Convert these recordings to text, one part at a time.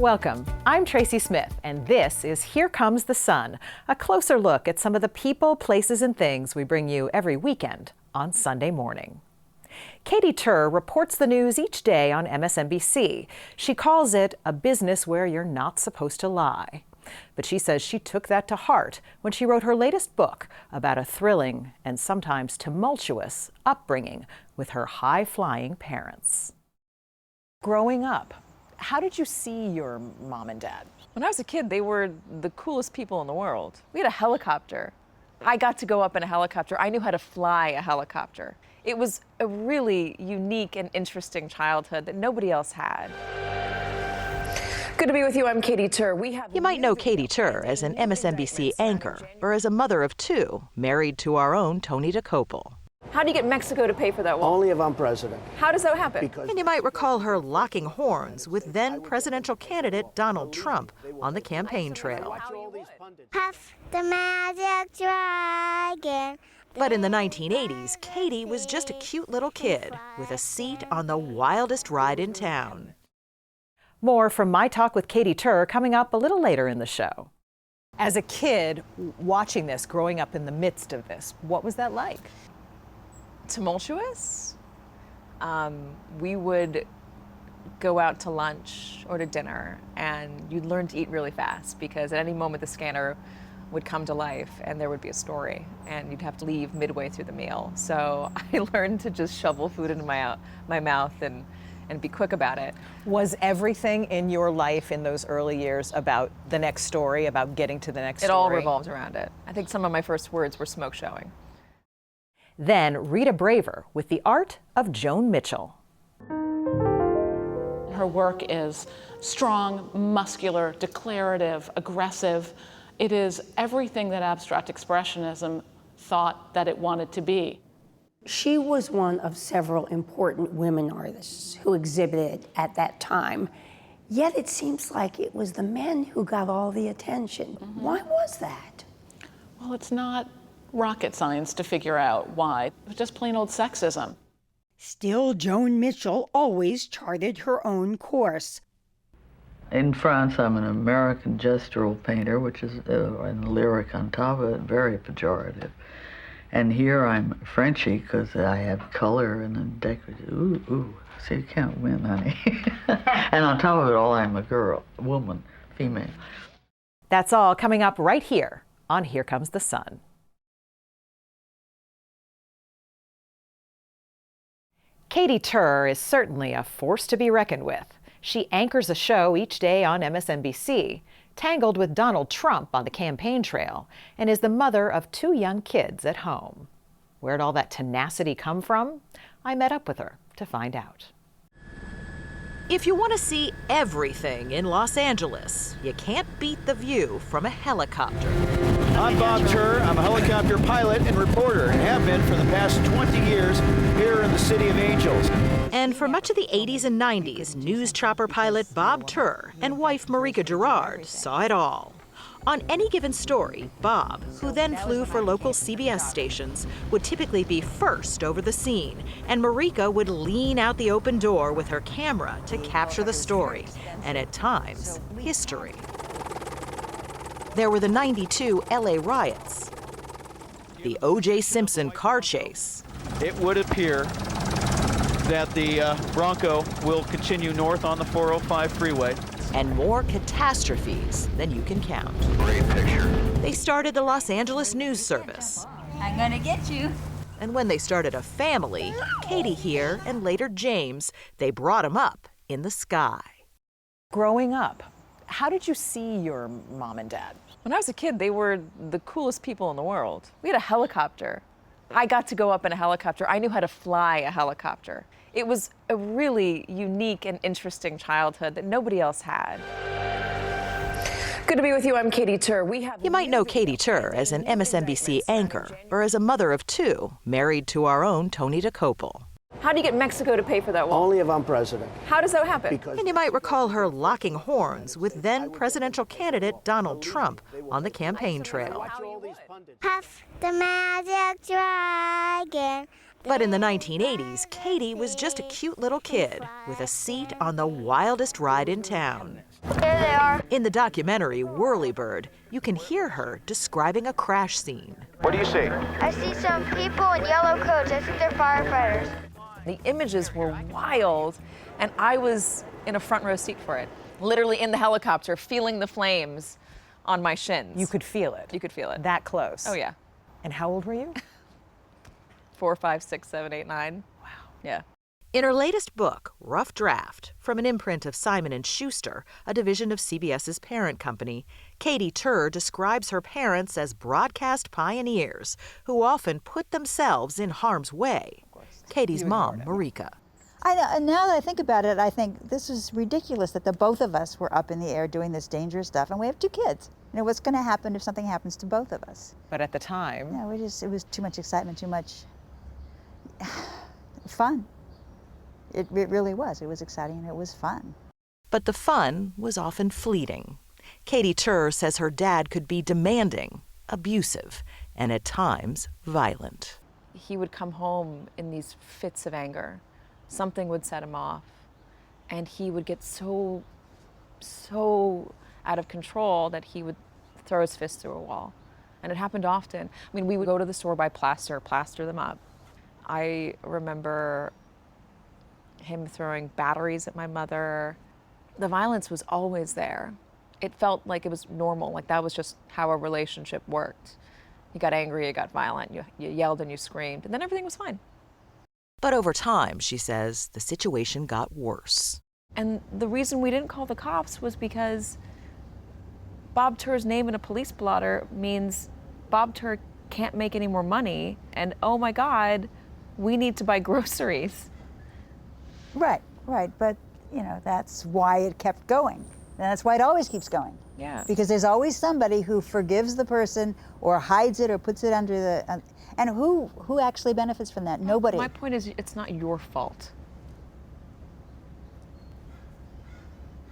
Welcome. I'm Tracy Smith, and this is Here Comes the Sun, a closer look at some of the people, places, and things we bring you every weekend on Sunday morning. Katy Tur reports the news each day on MSNBC. She calls it a business where you're not supposed to lie. But she says she took that to heart when she wrote her latest book about a thrilling and sometimes tumultuous upbringing with her high-flying parents. Growing up, how did you see your mom and dad? When I was a kid, they were the coolest people in the world. We had a helicopter. I got to go up in a helicopter. I knew how to fly a helicopter. It was a really unique and interesting childhood that nobody else had. Good to be with you. I'm Katy Tur. You might know Katy Tur as an MSNBC anchor or as a mother of two, married to our own Tony DeCopel. How do you get Mexico to pay for that wall? Only if I'm president. How does that happen? And you might recall her locking horns with then presidential candidate Donald Trump on the campaign trail. Puff the magic dragon. But in the 1980s, Katy was just a cute little kid with a seat on the wildest ride in town. More from my talk with Katy Tur coming up a little later in the show. As a kid, watching this, growing up in the midst of this, what was that like? Tumultuous. We would go out to lunch or to dinner, and you'd learn to eat really fast because at any moment the scanner would come to life and there would be a story, and you'd have to leave midway through the meal. So I learned to just shovel food into my mouth and be quick about it. Was everything in your life in those early years about the next story, about getting to the next story? It all revolved around it. I think some of my first words were smoke showing. Then Rita Braver with The Art of Joan Mitchell. Her work is strong, muscular, declarative, aggressive. It is everything that abstract expressionism thought that it wanted to be. She was one of several important women artists who exhibited at that time. Yet it seems like it was the men who got all the attention. Mm-hmm. Why was that? Well, it's not rocket science to figure out why. It was just plain old sexism. Still, Joan Mitchell always charted her own course. In France, I'm an American gestural painter, which is and lyric on top of it, very pejorative. And here I'm Frenchy because I have color and then decorative. Ooh, so you can't win, honey. And on top of it all, I'm a girl, woman, female. That's all coming up right here on Here Comes the Sun. Katy Tur is certainly a force to be reckoned with. She anchors a show each day on MSNBC, tangled with Donald Trump on the campaign trail, and is the mother of two young kids at home. Where'd all that tenacity come from? I met up with her to find out. If you want to see everything in Los Angeles, you can't beat the view from a helicopter. I'm Bob Tur. I'm a helicopter pilot and reporter and have been for the past 20 years here in the City of Angels. And for much of the 80s and 90s, news chopper pilot Bob Tur and wife Marika Gerard saw it all. On any given story, Bob, who then flew for local CBS stations, would typically be first over the scene, and Marika would lean out the open door with her camera to capture the story, and at times, history. There were the '92 LA riots, the O.J. Simpson car chase. It would appear that the Bronco will continue north on the 405 freeway. And more catastrophes than you can count. Great picture. They started the Los Angeles News Service. I'm gonna get you. And when they started a family, Katy here and later James, they brought him up in the sky. Growing up, how did you see your mom and dad? When I was a kid, they were the coolest people in the world. We had a helicopter. I got to go up in a helicopter. I knew how to fly a helicopter. It was a really unique and interesting childhood that nobody else had. Good to be with you. I'm Katy Tur. You might know Katy Tur as an MSNBC anchor or as a mother of two, married to our own Tony DeCopel. How do you get Mexico to pay for that wall? Only if I'm president. How does that happen? And you might recall her locking horns with then presidential candidate Donald Trump on the campaign trail. Puff the magic dragon. But in the 1980s, Katy was just a cute little kid with a seat on the wildest ride in town. Here they are. In the documentary Whirlybird, you can hear her describing a crash scene. What do you see? I see some people in yellow coats. I think they're firefighters. The images were wild, and I was in a front row seat for it. Literally in the helicopter, feeling the flames on my shins. You could feel it. You could feel it. That close. Oh, yeah. And how old were you? 4, 5, 6, 7, 8, 9. Wow. Yeah. In her latest book, Rough Draft, from an imprint of Simon & Schuster, a division of CBS's parent company, Katy Tur describes her parents as broadcast pioneers who often put themselves in harm's way. Katy's mom, Marika. I know, and now that I think about it, I think this is ridiculous that the both of us were up in the air doing this dangerous stuff, and we have 2 kids. You know, what's going to happen if something happens to both of us? But at the time... Yeah, it was too much excitement, too much fun. It really was. It was exciting and it was fun. But the fun was often fleeting. Katy Tur says her dad could be demanding, abusive, and at times violent. He would come home in these fits of anger. Something would set him off, and he would get so out of control that he would throw his fist through a wall. And it happened often. I mean, we would go to the store, buy plaster them up. I remember him throwing batteries at my mother. The violence was always there. It felt like it was normal, like that was just how a relationship worked. You got angry, you got violent, you yelled and you screamed, and then everything was fine. But over time, she says, the situation got worse. And the reason we didn't call the cops was because Bob Tur's name in a police blotter means Bob Tur can't make any more money, and oh my God, we need to buy groceries. Right, but you know, that's why it kept going. And that's why it always keeps going. Yeah. Because there's always somebody who forgives the person or hides it or puts it under the, and who actually benefits from that? Nobody. My point is, it's not your fault.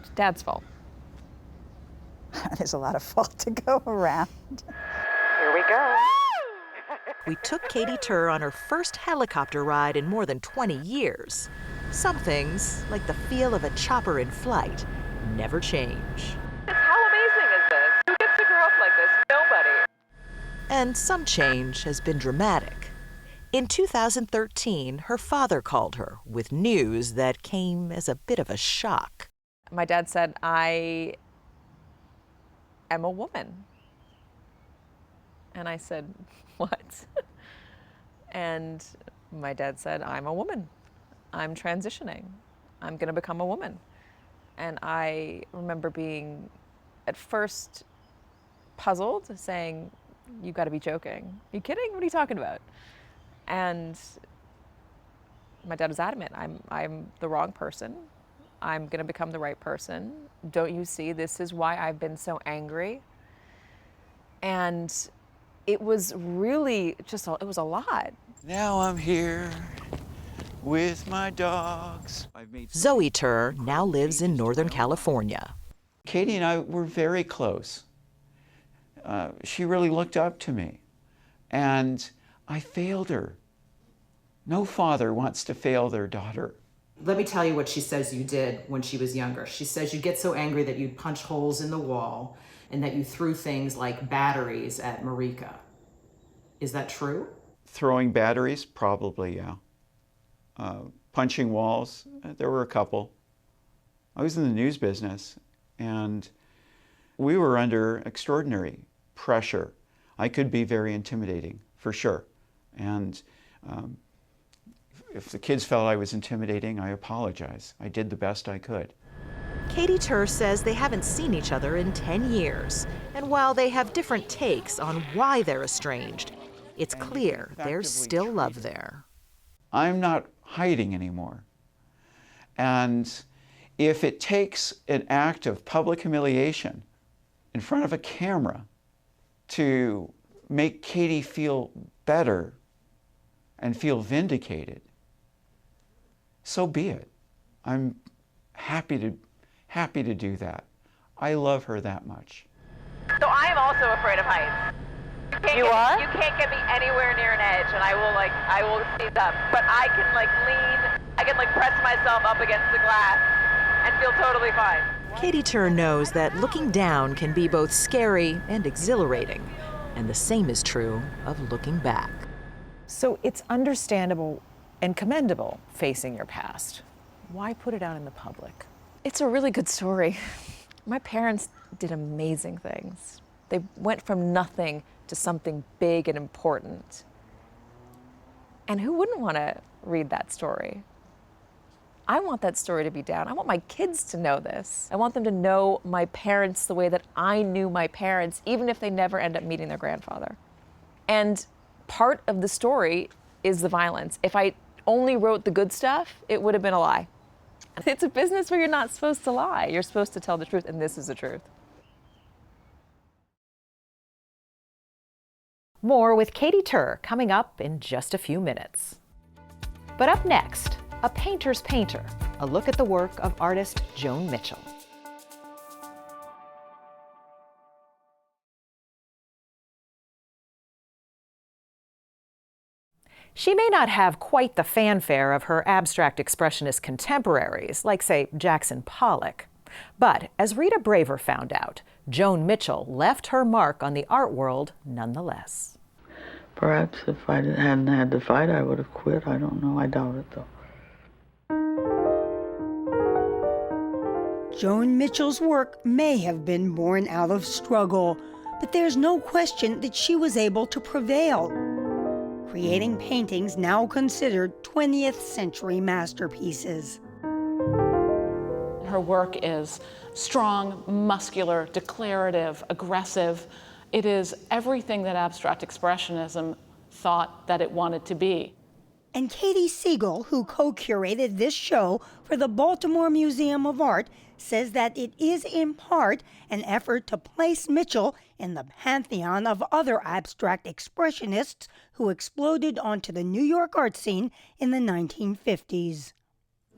It's Dad's fault. There's a lot of fault to go around. Here we go. We took Katy Tur on her first helicopter ride in more than 20 years. Some things, like the feel of a chopper in flight, never change. How amazing is this? Who gets to grow up like this? Nobody. And some change has been dramatic. In 2013, her father called her with news that came as a bit of a shock. My dad said, I am a woman. And I said, what? And my dad said, I'm a woman. I'm transitioning. I'm going to become a woman. And I remember being, at first, puzzled, saying, you got to be joking. Are you kidding? What are you talking about? And my dad was adamant. I'm the wrong person. I'm going to become the right person. Don't you see? This is why I've been so angry. And it was really just, it was a lot. Now I'm here with my dogs. Zoe Tur now lives in Northern California. Katy and I were very close. She really looked up to me, and I failed her. No father wants to fail their daughter. Let me tell you what she says you did when she was younger. She says you get so angry that you'd punch holes in the wall and that you threw things like batteries at Marika. Is that true? Throwing batteries? Probably, yeah. Punching walls? There were a couple. I was in the news business, and we were under extraordinary pressure. I could be very intimidating, for sure. And if the kids felt I was intimidating, I apologize. I did the best I could. Katy Tur says they haven't seen each other in 10 years. And while they have different takes on why they're estranged, it's clear there's still love there. I'm not hiding anymore. And if it takes an act of public humiliation in front of a camera to make Katy feel better and feel vindicated, so be it. I'm happy to do that. I love her that much. So I am also afraid of heights. You can't get me anywhere near an edge, and I will seize up. But I can lean, I can press myself up against the glass and feel totally fine. Katy Tur knows that looking down can be both scary and exhilarating, and the same is true of looking back. So it's understandable and commendable facing your past. Why put it out in the public? It's a really good story. My parents did amazing things. They went from nothing to something big and important. And who wouldn't want to read that story? I want that story to be down. I want my kids to know this. I want them to know my parents the way that I knew my parents, even if they never end up meeting their grandfather. And part of the story is the violence. If I only wrote the good stuff, it would have been a lie. It's a business where you're not supposed to lie. You're supposed to tell the truth, and this is the truth. More with Katy Tur coming up in just a few minutes. But up next, A Painter's Painter, a look at the work of artist Joan Mitchell. She may not have quite the fanfare of her abstract expressionist contemporaries, like, say, Jackson Pollock. But as Rita Braver found out, Joan Mitchell left her mark on the art world nonetheless. Perhaps if I hadn't had to fight, I would have quit. I don't know. I doubt it, though. Joan Mitchell's work may have been born out of struggle, but there's no question that she was able to prevail, creating paintings now considered 20th century masterpieces. Her work is strong, muscular, declarative, aggressive. It is everything that abstract expressionism thought that it wanted to be. And Katie Siegel, who co-curated this show for the Baltimore Museum of Art, says that it is in part an effort to place Mitchell in the pantheon of other abstract expressionists who exploded onto the New York art scene in the 1950s.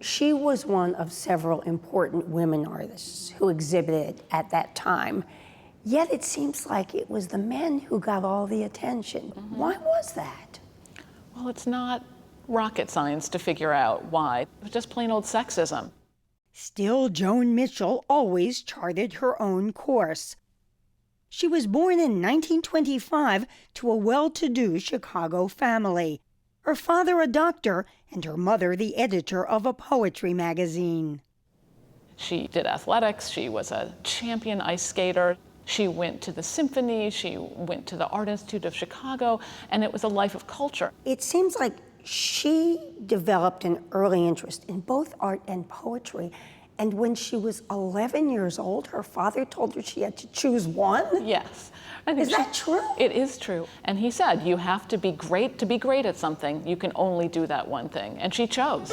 She was one of several important women artists who exhibited at that time. Yet it seems like it was the men who got all the attention. Mm-hmm. Why was that? Well, it's not rocket science to figure out why. It was just plain old sexism. Still, Joan Mitchell always charted her own course. She was born in 1925 to a well-to-do Chicago family. Her father a doctor, and her mother the editor of a poetry magazine. She did athletics. She was a champion ice skater. She went to the symphony. She went to the Art Institute of Chicago, and it was a life of culture. It seems like she developed an early interest in both art and poetry. And when she was 11 years old, her father told her she had to choose one? Yes. Is that true? It is true. And he said, you have to be great at something. You can only do that one thing. And she chose.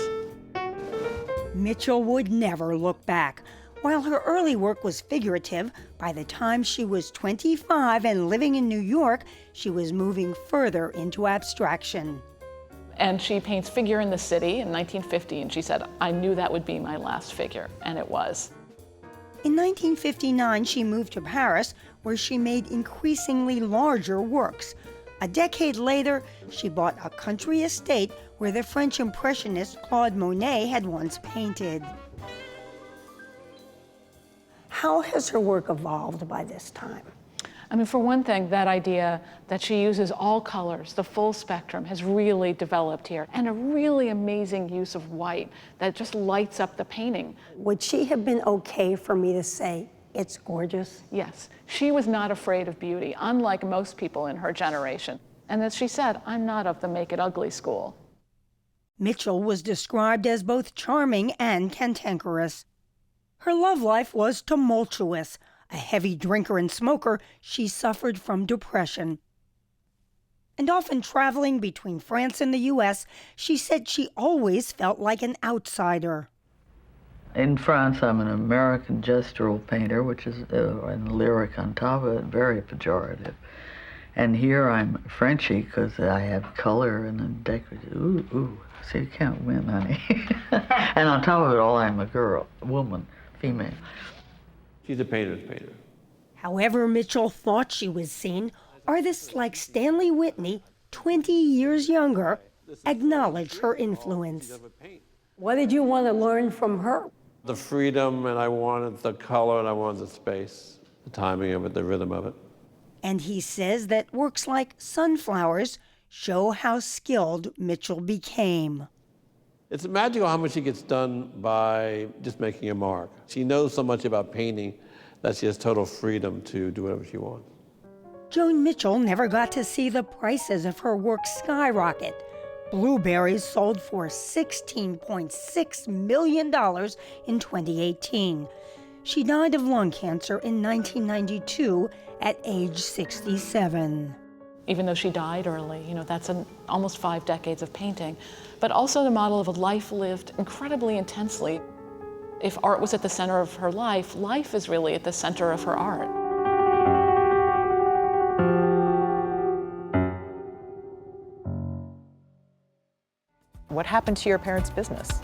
Mitchell would never look back. While her early work was figurative, by the time she was 25 and living in New York, she was moving further into abstraction. And she paints Figure in the City in 1950, and she said, I knew that would be my last figure, and it was. In 1959, she moved to Paris, where she made increasingly larger works. A decade later, she bought a country estate where the French Impressionist Claude Monet had once painted. How has her work evolved by this time? I mean, for one thing, that idea that she uses all colors, the full spectrum, has really developed here. And a really amazing use of white that just lights up the painting. Would she have been okay for me to say, it's gorgeous? Yes. She was not afraid of beauty, unlike most people in her generation. And as she said, I'm not of the make it ugly school. Mitchell was described as both charming and cantankerous. Her love life was tumultuous. A heavy drinker and smoker, she suffered from depression. And often traveling between France and the U.S., she said she always felt like an outsider. In France, I'm an American gestural painter, which is and lyric on top of it, very pejorative. And here I'm Frenchy because I have color and a decorative. Ooh, so you can't win, honey. And on top of it all, I'm a girl, woman, female. She's a painter's painter. However Mitchell thought she was seen, artists like Stanley Whitney, 20 years younger, acknowledged her influence. What did you want to learn from her? The freedom, and I wanted the color, and I wanted the space, the timing of it, the rhythm of it. And he says that works like Sunflowers show how skilled Mitchell became. It's magical how much she gets done by just making a mark. She knows so much about painting that she has total freedom to do whatever she wants. Joan Mitchell never got to see the prices of her work skyrocket. Blueberries sold for $16.6 million in 2018. She died of lung cancer in 1992 at age 67. Even though she died early, that's almost 5 decades of painting, but also the model of a life lived incredibly intensely. If art was at the center of her life, life is really at the center of her art. What happened to your parents' business?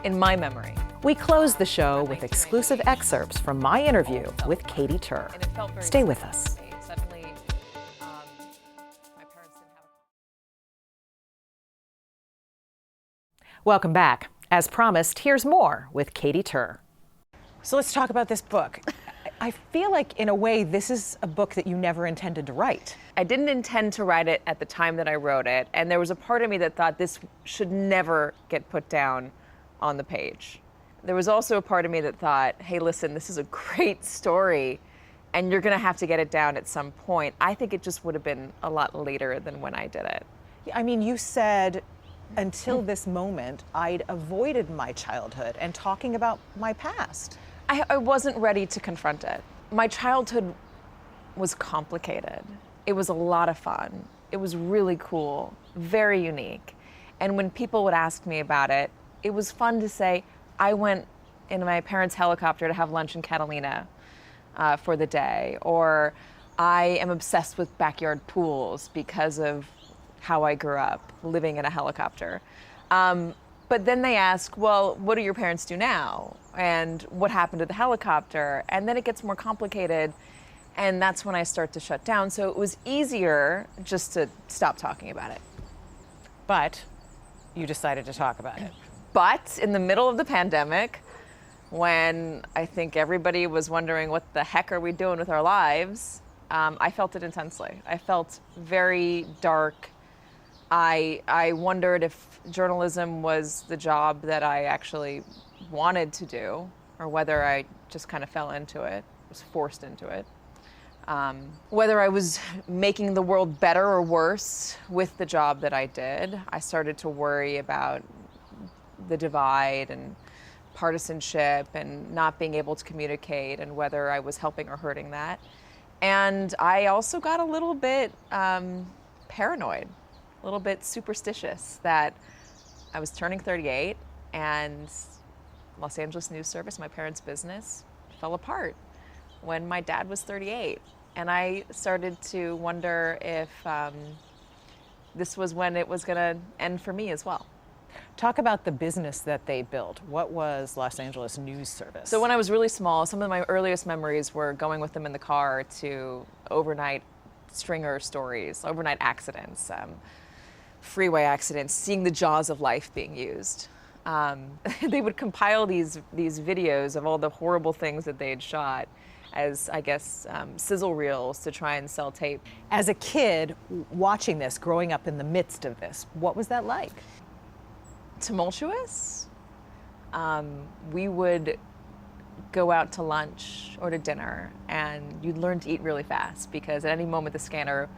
In my memory. We close the show with exclusive excerpts from my interview with Katy Tur. Stay with us. Suddenly, my parents didn't have Welcome back. As promised, here's more with Katy Tur. So let's talk about this book. I feel like, in a way, this is a book that you never intended to write. I didn't intend to write it at the time that I wrote it, and there was a part of me that thought this should never get put down on the page. There was also a part of me that thought, hey, listen, this is a great story, and you're gonna have to get it down at some point. I think it just would have been a lot later than when I did it. I mean, you said, until this moment, I'd avoided my childhood and talking about my past. I wasn't ready to confront it. My childhood was complicated. It was a lot of fun. It was really cool, very unique. And when people would ask me about it, it was fun to say, I went in my parents' helicopter to have lunch in Catalina for the day, or I am obsessed with backyard pools because of how I grew up living in a helicopter. But then they ask, well, what do your parents do now? And what happened to the helicopter? And then it gets more complicated, and that's when I start to shut down. So it was easier just to stop talking about it. But you decided to talk about it. But in the middle of the pandemic, when I think everybody was wondering what the heck are we doing with our lives, I felt it intensely. I felt very dark. I wondered if journalism was the job that I actually wanted to do, or whether I just kind of fell into it, was forced into it. Whether I was making the world better or worse with the job that I did. I started to worry about the divide and partisanship and not being able to communicate, and whether I was helping or hurting that. And I also got a little bit paranoid, a little bit superstitious that I was turning 38 and Los Angeles News Service, my parents' business, fell apart when my dad was 38. And I started to wonder if this was when it was gonna end for me as well. Talk about the business that they built. What was Los Angeles News Service? So when I was really small, some of my earliest memories were going with them in the car to overnight stringer stories, overnight accidents, freeway accidents, seeing the jaws of life being used. They would compile these videos of all the horrible things that they had shot as, I guess, sizzle reels to try and sell tape. As a kid, watching this, growing up in the midst of this, what was that like? Tumultuous. We would go out to lunch or to dinner, and you'd learn to eat really fast, because at any moment the scanner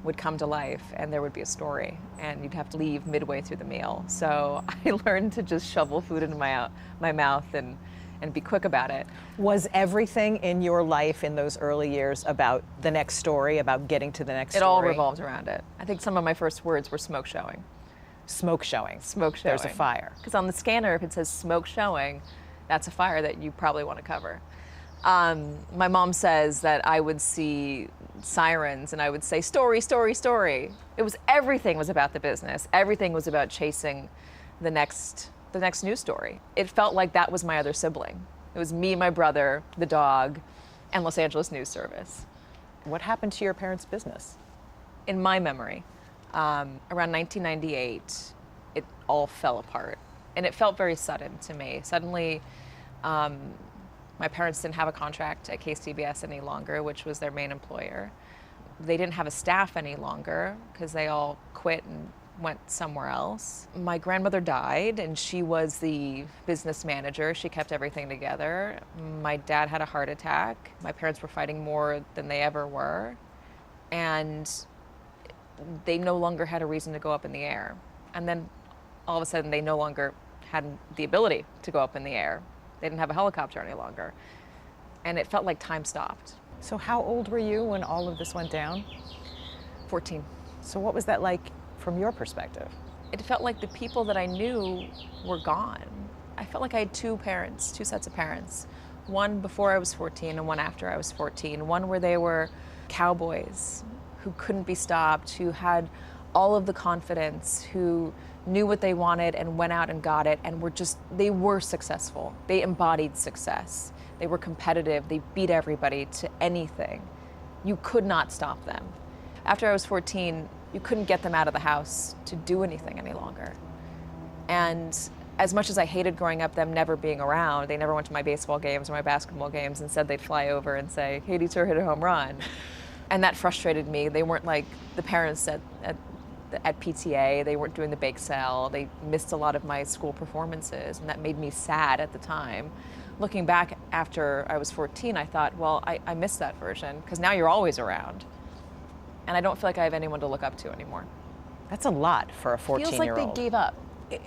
would come to life and there would be a story, and you'd have to leave midway through the meal. So I learned to just shovel food into my mouth and be quick about it. Was everything in your life in those early years about the next story, about getting to the next story? It all revolved around it. I think some of my first words were smoke showing. Smoke showing. Smoke showing. There's a fire. Because on the scanner, if it says smoke showing, that's a fire that you probably want to cover. My mom says that I would see sirens and I would say, story, story, story. Everything was about the business. Everything was about chasing the next news story. It felt like that was my other sibling. It was me, my brother, the dog, and Los Angeles News Service. What happened to your parents' business? In my memory, around 1998, it all fell apart. And it felt very sudden to me. Suddenly, My parents didn't have a contract at KCBS any longer, which was their main employer. They didn't have a staff any longer because they all quit and went somewhere else. My grandmother died, and she was the business manager. She kept everything together. My dad had a heart attack. My parents were fighting more than they ever were, and they no longer had a reason to go up in the air. And then all of a sudden, they no longer had the ability to go up in the air. They didn't have a helicopter any longer. And it felt like time stopped. So how old were you when all of this went down? 14. So what was that like from your perspective? It felt like the people that I knew were gone. I felt like I had two sets of parents. One before I was 14 and one after I was 14. One where they were cowboys who couldn't be stopped, who had all of the confidence, who knew what they wanted and went out and got it, and they were successful. They embodied success. They were competitive. They beat everybody to anything. You could not stop them. After I was 14, you couldn't get them out of the house to do anything any longer. And as much as I hated growing up, them never being around, they never went to my baseball games or my basketball games and said they'd fly over and say, Katy Tur hit a home run. And that frustrated me. They weren't like the parents at PTA. They weren't doing the bake sale. They missed a lot of my school performances, and that made me sad at the time. Looking back after I was 14, I thought, well, I missed that version, because now you're always around. And I don't feel like I have anyone to look up to anymore. That's a lot for a 14-year-old. Feels like they gave up.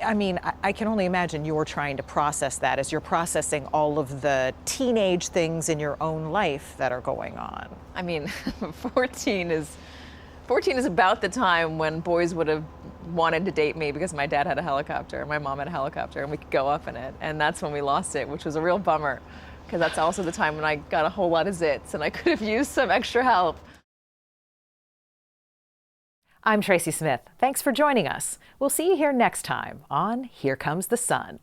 I mean, I can only imagine you're trying to process that as you're processing all of the teenage things in your own life that are going on. I mean, 14 is about the time when boys would have wanted to date me because my dad had a helicopter, my mom had a helicopter, and we could go up in it. And that's when we lost it, which was a real bummer, because that's also the time when I got a whole lot of zits and I could have used some extra help. I'm Tracy Smith. Thanks for joining us. We'll see you here next time on Here Comes the Sun.